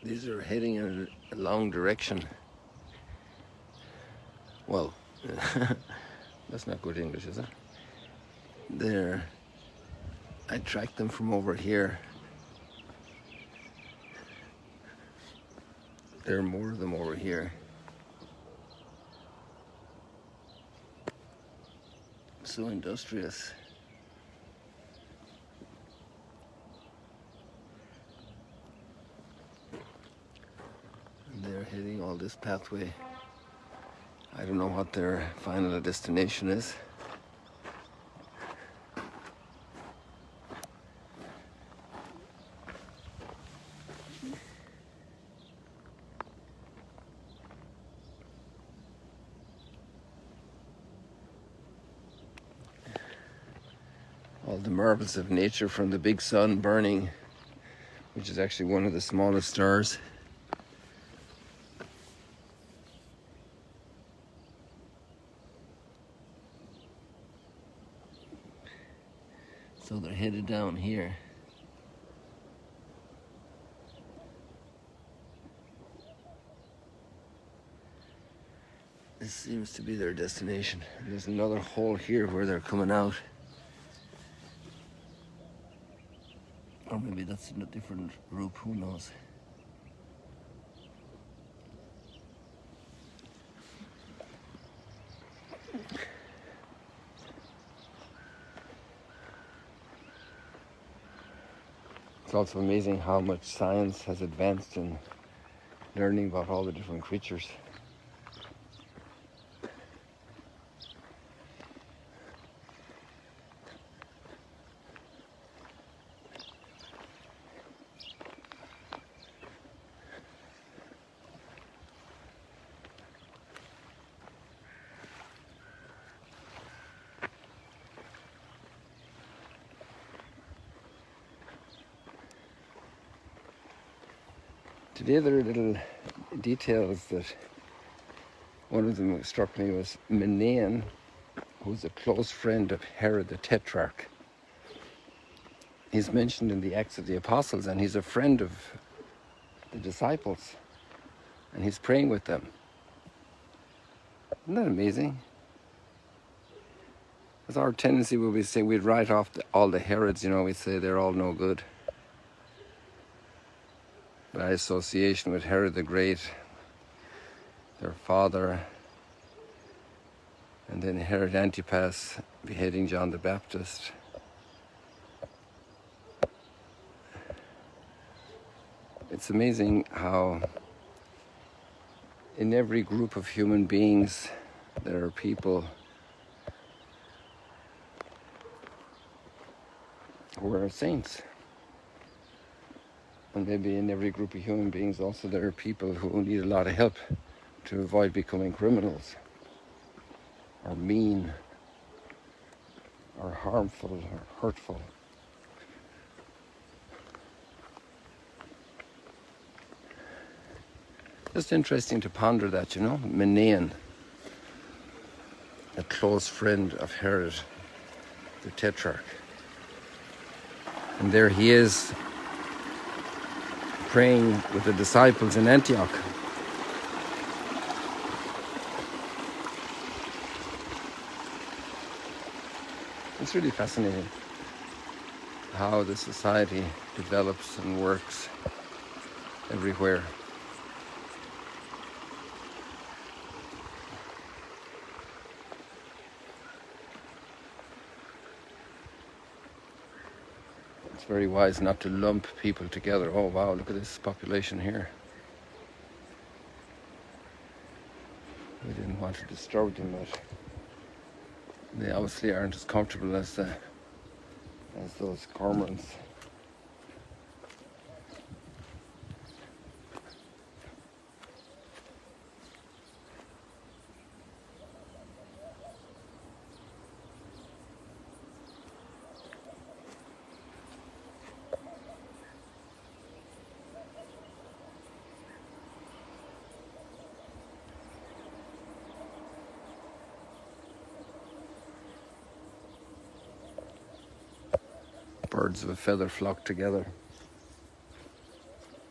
These are heading in a long direction. Well, that's not good English, is it? I tracked them from over here. There are more of them over here. So industrious. And they're hitting all this pathway. I don't know what their final destination is. All the marvels of nature, from the big sun burning, which is actually one of the smallest stars. So they're headed down here. This seems to be their destination. There's another hole here where they're coming out. Or maybe that's in a different group, who knows. It's also amazing how much science has advanced in learning about all the different creatures. The other little details that one of them struck me was Menaean, who's a close friend of Herod the Tetrarch. He's mentioned in the Acts of the Apostles, and he's a friend of the disciples, and he's praying with them. Isn't that amazing? Because our tendency would be to say we'd write off all the Herods, we'd say they're all no good. By association with Herod the Great, their father, and then Herod Antipas beheading John the Baptist. It's amazing how in every group of human beings there are people who are saints. And maybe in every group of human beings also there are people who need a lot of help to avoid becoming criminals, or mean, or harmful, or hurtful. Just interesting to ponder that, Menaean, a close friend of Herod the Tetrarch. And there he is, praying with the disciples in Antioch. It's really fascinating how the society develops and works everywhere. It's very wise not to lump people together. Oh wow, look at this population here. We didn't want to disturb them, but they obviously aren't as comfortable as those cormorants. Birds of a feather flock together.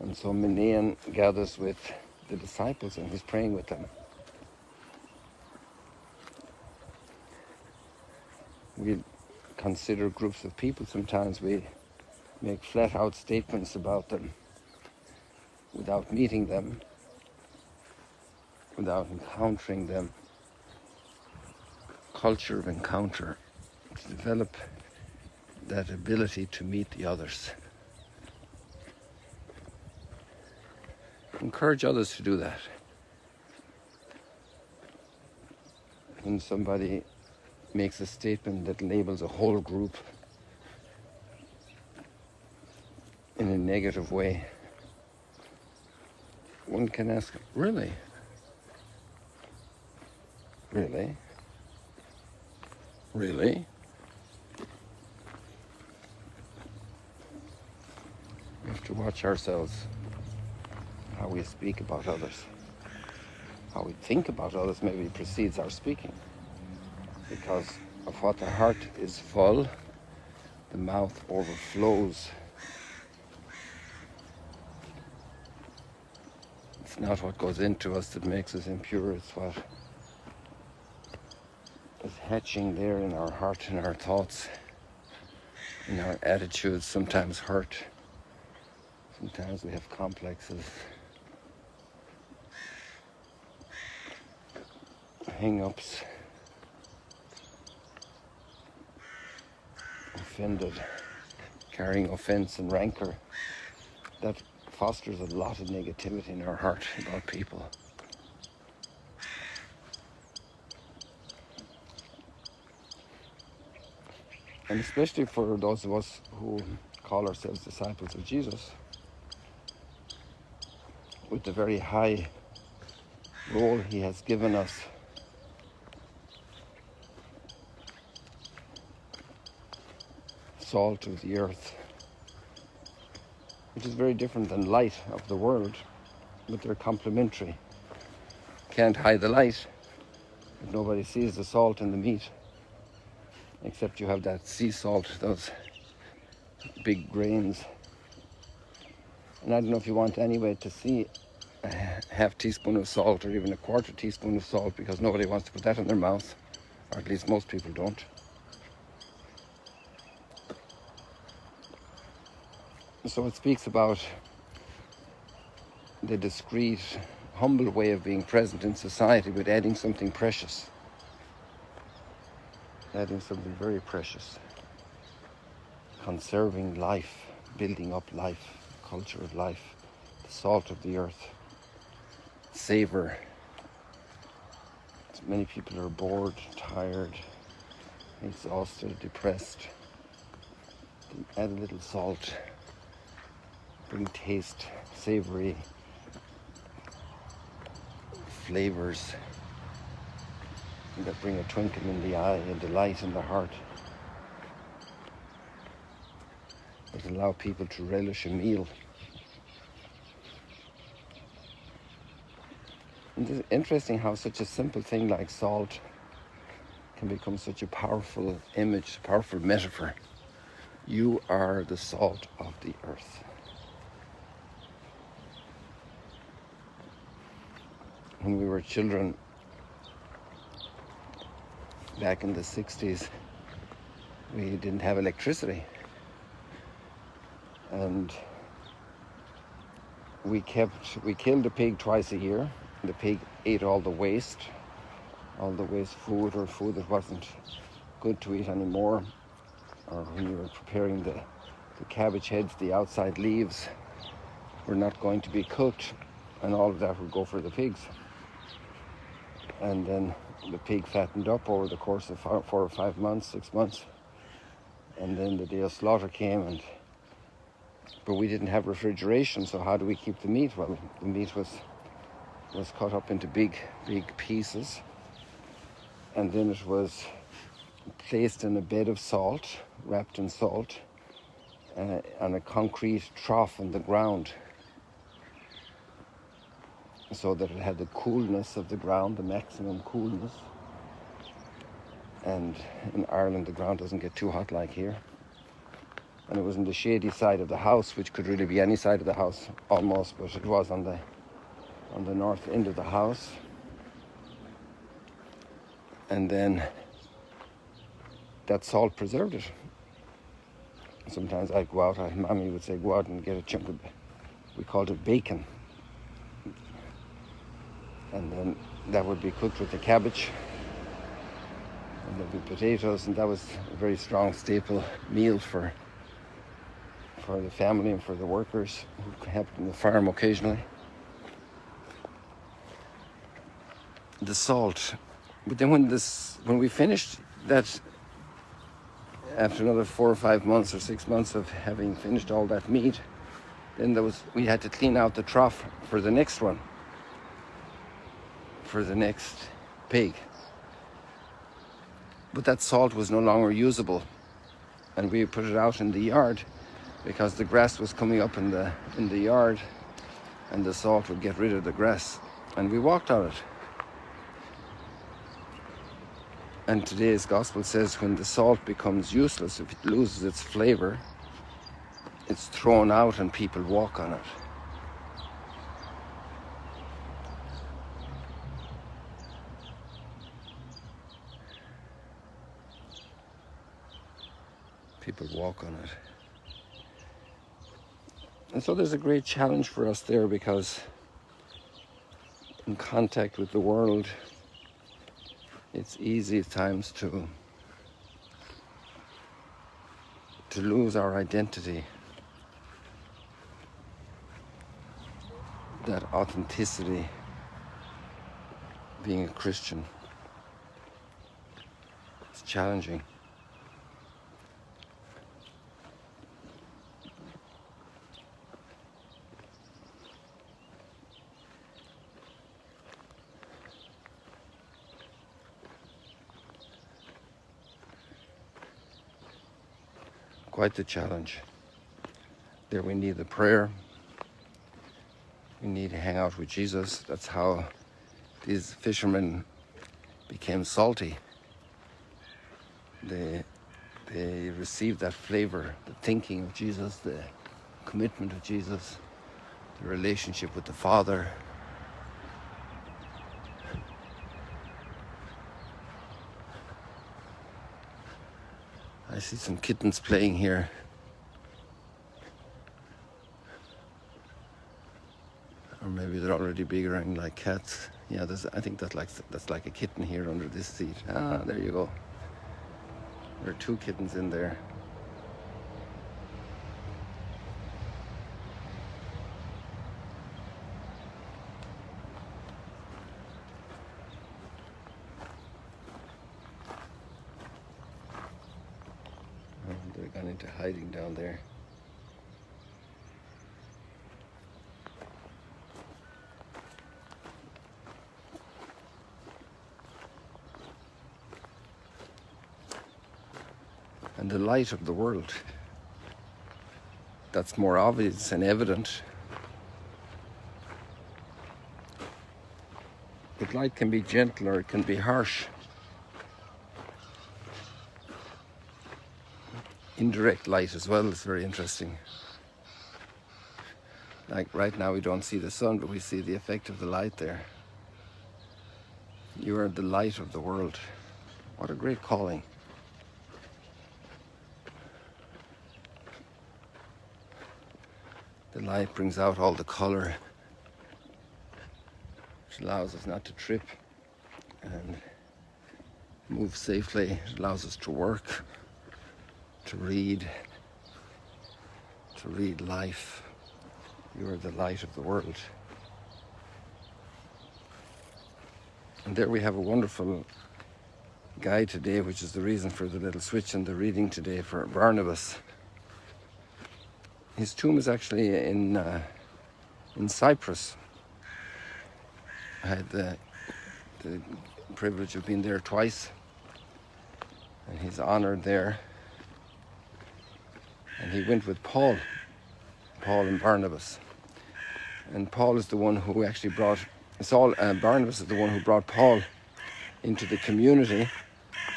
And so Minan gathers with the disciples and he's praying with them. We consider groups of people, sometimes we make flat out statements about them without meeting them, without encountering them. Culture of encounter, to develop that ability to meet the others. Encourage others to do that. When somebody makes a statement that labels a whole group in a negative way, one can ask, really? Really? Really? We have to watch ourselves, how we speak about others. How we think about others maybe precedes our speaking. Because of what the heart is full, the mouth overflows. It's not what goes into us that makes us impure, it's what is hatching there in our heart, in our thoughts, in our attitudes. Sometimes hurt, sometimes we have complexes, hang-ups, offended, carrying offense and rancor. That fosters a lot of negativity in our heart about people. And especially for those of us who call ourselves disciples of Jesus, with the very high role he has given us salt of the earth, which is very different than light of the world, but they're complementary. Can't hide the light if nobody sees the salt in the meat, except you have that sea salt, those big grains. And I don't know if you want anyway to see a half teaspoon of salt or even a quarter teaspoon of salt, because nobody wants to put that in their mouth, or at least most people don't. So it speaks about the discreet, humble way of being present in society, but adding something precious. Adding something very precious. Conserving life, building up life, culture of life, the salt of the earth. Savor. Many people are bored, tired, exhausted, depressed. Add a little salt. Bring taste, savory flavors that bring a twinkle in the eye, a delight in the heart, that allow people to relish a meal. And it's interesting how such a simple thing like salt can become such a powerful image, powerful metaphor. You are the salt of the earth. When we were children, back in the 60s, we didn't have electricity. And we killed a pig twice a year. The pig ate all the waste food, or food that wasn't good to eat anymore. Or when you were preparing the cabbage heads, the outside leaves were not going to be cooked, and all of that would go for the pigs. And then the pig fattened up over the course of 4 or 5 months, 6 months. And then the day of slaughter came, but we didn't have refrigeration, so how do we keep the meat? Well, the meat was cut up into big pieces, and then it was placed in a bed of salt, wrapped in salt, on a concrete trough in the ground, so that it had the coolness of the ground, the maximum coolness. And in Ireland, the ground doesn't get too hot like here. and it was on the shady side of the house, which could really be any side of the house almost, but it was on the north end of the house. And then that salt preserved it. Sometimes I'd go out, Mommy would say, go out and get a chunk of, we called it bacon. And then that would be cooked with the cabbage. And there'd be potatoes, and that was a very strong staple meal for the family and for the workers who helped in the farm occasionally. The salt. But then when we finished that, after another 4 or 5 months or 6 months of having finished all that meat, then we had to clean out the trough for the next one, for the next pig. But that salt was no longer usable, and we put it out in the yard because the grass was coming up in the yard, and the salt would get rid of the grass, and we walked on it. And today's gospel says when the salt becomes useless, if it loses its flavor, it's thrown out and people walk on it. People walk on it. And so there's a great challenge for us there, because in contact with the world, it's easy at times to lose our identity, that authenticity, being a Christian. It's challenging. Quite the challenge. There we need the prayer. We need to hang out with Jesus. That's how these fishermen became salty. They received that flavor, the thinking of Jesus, the commitment of Jesus, the relationship with the Father. I see some kittens playing here. Or maybe they're already bigger and like cats. Yeah, I think that's like a kitten here under this seat. Ah, there you go. There are 2 kittens in there. They're gone into hiding down there. And the light of the world, that's more obvious and evident. But light can be gentle or it can be harsh. Indirect light as well is very interesting. Like right now we don't see the sun, but we see the effect of the light there. You are the light of the world. What a great calling. The light brings out all the color, which allows us not to trip and move safely. It allows us to work, to read life. You are the light of the world. And there we have a wonderful guide today, which is the reason for the little switch in the reading today for Barnabas. His tomb is actually in Cyprus. I had the privilege of being there twice, and he's honored there. And he went with Paul and Barnabas. And Paul is the one who actually Barnabas is the one who brought Paul into the community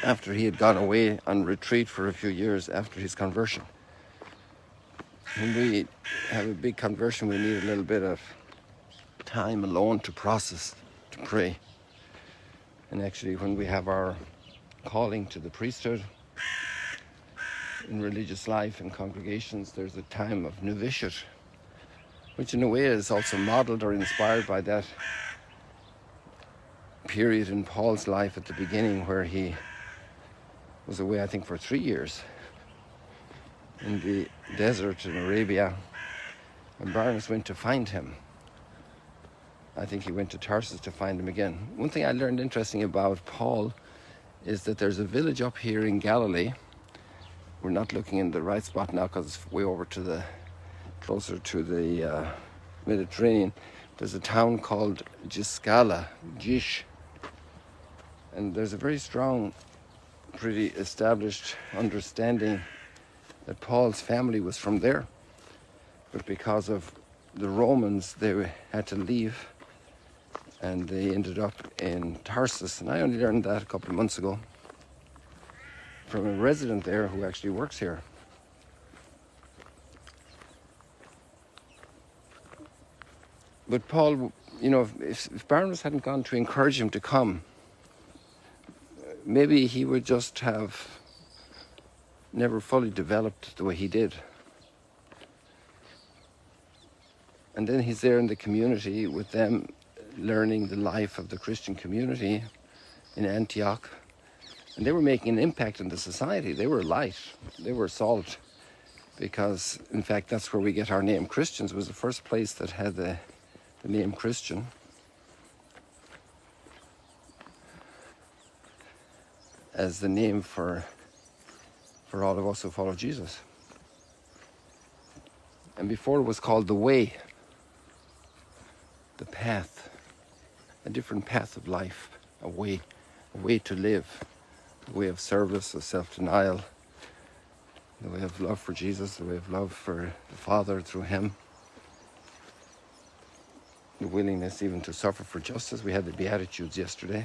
after he had gone away on retreat for a few years after his conversion. when we have a big conversion, we need a little bit of time alone to process, to pray. And actually, when we have our calling to the priesthood in religious life and congregations, there's a time of novitiate, which in a way is also modeled or inspired by that period in Paul's life at the beginning where he was away, I think, for 3 years in the desert in Arabia, and Barnabas went to find him. I think he went to Tarsus to find him again. One thing I learned interesting about Paul is that there's a village up here in Galilee. We're not looking in the right spot now because it's way over to the closer to the Mediterranean. There's a town called Giscala, Gish, and there's a very strong, pretty established understanding that Paul's family was from there, but because of the Romans, they had to leave, and they ended up in Tarsus. And I only learned that a couple of months ago from a resident there who actually works here. But Paul, you know, if Barnabas hadn't gone to encourage him to come, maybe he would just have never fully developed the way he did. And then he's there in the community with them, learning the life of the Christian community in Antioch. And they were making an impact in the society. They were light, they were salt. Because, in fact, that's where we get our name. Christians was the first place that had the name Christian. As the name for all of us who follow Jesus. And before it was called the way, the path, a different path of life, a way to live, a way of service, of self-denial, the way of love for Jesus, the way of love for the Father through him, the willingness even to suffer for justice. We had the Beatitudes yesterday.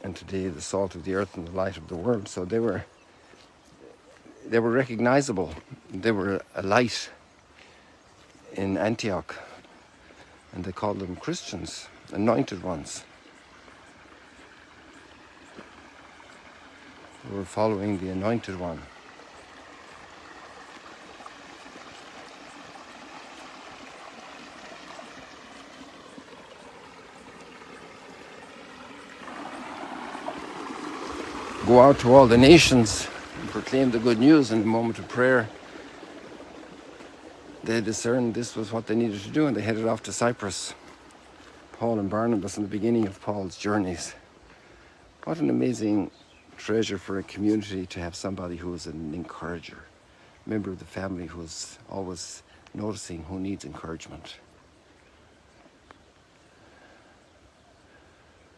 And today, the salt of the earth and the light of the world. So they were recognizable. They were a light in Antioch. And they called them Christians, anointed ones. They were following the anointed one. Go out to all the nations and proclaim the good news. In the moment of prayer, they discerned this was what they needed to do, and they headed off to Cyprus. Paul and Barnabas in the beginning of Paul's journeys. What an amazing treasure for a community to have somebody who is an encourager, a member of the family who is always noticing who needs encouragement.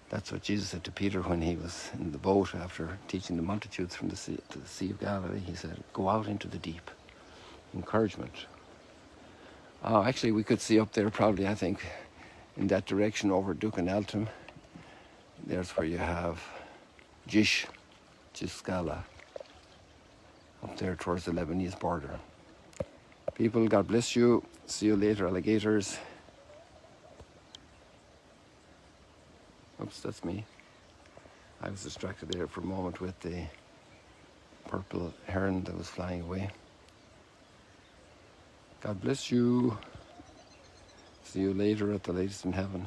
That's what Jesus said to Peter when he was in the boat after teaching the multitudes from the sea, to the Sea of Galilee. He said, go out into the deep. Encouragement. Actually, we could see up there probably, I think, in that direction over Ducan Altum. There's where you have Giscala, up there towards the Lebanese border. People, God bless you. See you later, alligators. Oops, that's me. I was distracted there for a moment with the purple heron that was flying away. God bless you. See you later at the latest in heaven.